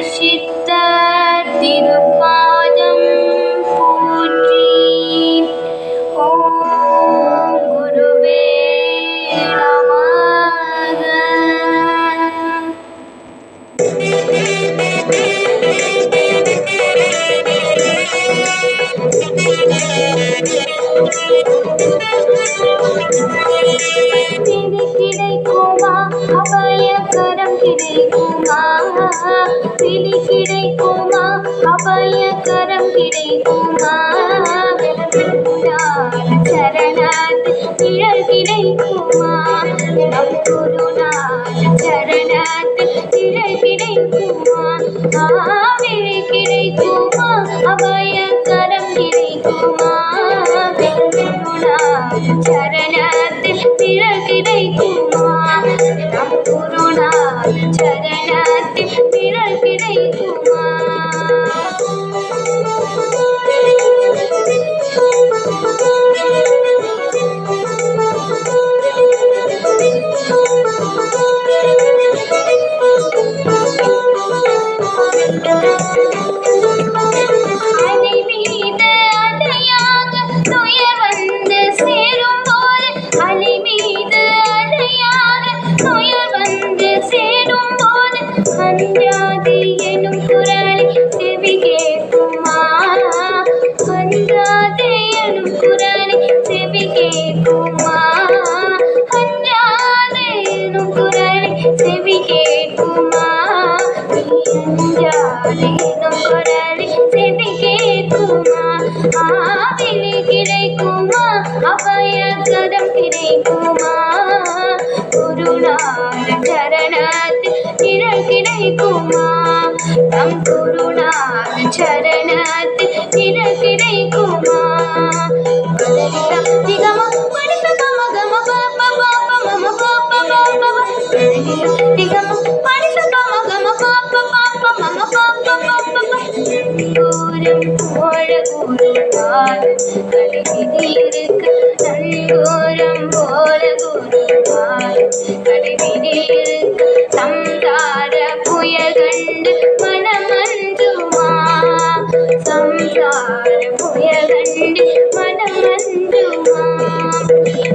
சிவசித்தர் திருப்பாதம் போற்றி. ஓம் குருவே நமக. பிடி கிடைக்குமா அபயகரம் கிடைக்குமா, பிடி கிடைக்குமா அபயகரம் கிடைக்குமா, சரணாத் நிழல் கிடைக்குமா, நம் குருநாத சரணாத் நிழல் கிடைக்குமா, விழி கிடைக்குமா அபயகரம் கிடைக்குமா, சரணத்தில் நிழல் கிடைக்குமா, நம் குருநாத சரணத்தில் நிழல் கிடைக்குமா. அலை மீது அலையாக துயர் வந்து சேரும் போது, அலை மீது அலையாக துயர் வந்து சேரும் போது, அஞ்சாதே எனும் குரலை செவி கேட்குமா, அஞ்சாதே எனும் குரலை செவி கேட்குமா, அஞ்சாதே எனும் குரலை செவி கேட்குமா, அஞ்சாதே எனும் குரலை செவி கேட்குமா, விழி கிடைக்குமா அபயகரம் கிடைக்குமா, குருநாத சரணத்தில் நிழல் கிடைக்குமா, நம் குருநாத சரணத்தில் நிழல் கிடைக்குமா. திகமா படிப்ப கம கம பாப்ப பாப்ப மம பாப்ப பாப்ப, திகமா படிப்ப கம கம பாப்ப பாப்ப மம பாப்ப பாப்ப, தூரம் போல குருநாதன் கடைவிதி இருக்கு, நங்கூரம் போல குருநாதன் கடைவிதி இருக்கு, சம்சார புயல் கண்டு மனமஞ்சுமா, சம்சார புயல் கண்டு மனமஞ்சுமா,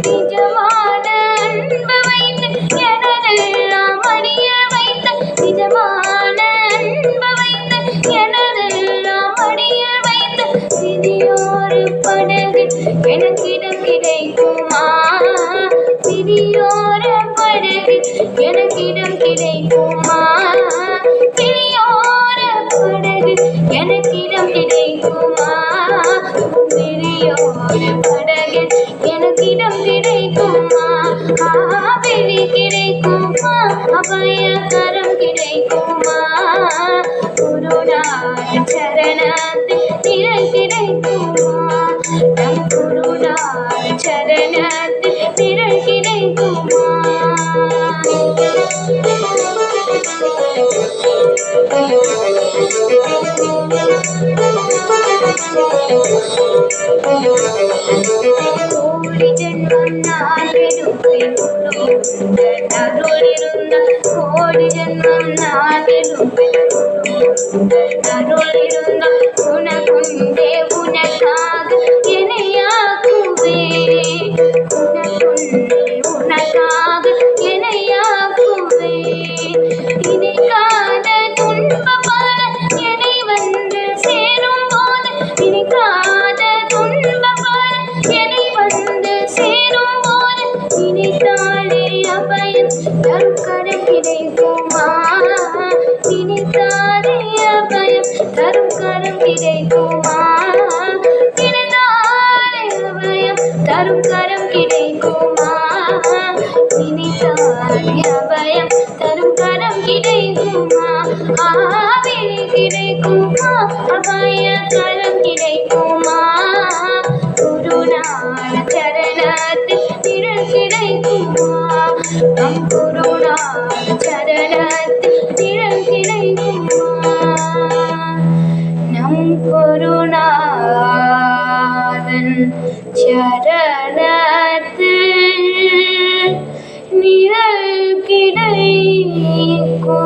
நிஜமான அன்பு வைத்து எனதெல்லாம் அடிய வைத்த, நிஜமான அன்பு வைத்து எனதெல்லாம் அடிய வைத்த, விதியோரு படகு எனக்கிடம் கிடைக்குமா, விதியோர படகு எனக்கிடம் கிடைக்குமா, விதியோர படகு எனக்கிடம் கிடைக்குமா, விதியோர படகு எனக்கிடம் கிடைக்குமா, விழி கிடைக்குமா அபயகரம் கிடைக்குமா, குருநாத சரணத்தில் நிழல் கிடைக்குமா, நம் குருநாத சரணத்தில் நிழல் கிடைக்குமா. கோடி ஜென்மம் நான் எடுப்பேன் குரு உந்தன் அருள் இருந்தால், கோடி ஜென்மம் நான் எடுப்பேன் குரு உந்தன் அருள் இருந்தால், உனக்குண்டே உனக்காக என்னையாக்குவேன், உனக்குண்டே உனக்காக என்னையாக்குவேன், நினைக்காத துன்பம் பல என்னை வந்து சேரும் போது, நினைக்காத துன்பம் பல என்னை வந்து சேரும் போது, நினைத்தாலே அபயம் தரும் கரம் கிடைக்குமா, நினைத்தாலே அபயம் தரும் கரம் கிடைக்குமா, நினைத்தாலே அபயம் தரும் கரம் கிடைக்குமா, நினைத்தாலே அபயம் தரும் கரம் கிடைக்குமா, விழி கிடைக்குமா அபயகரம் கிடைக்குமா, குருநாத சரணத்தில் நிழல் கிடைக்குமா, நம் குருநாத சரணத்தில் நிழல் கிடைக்குமா, நம் குருநாதன் சரணத்தில் நிழல்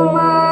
கிடைக்குமா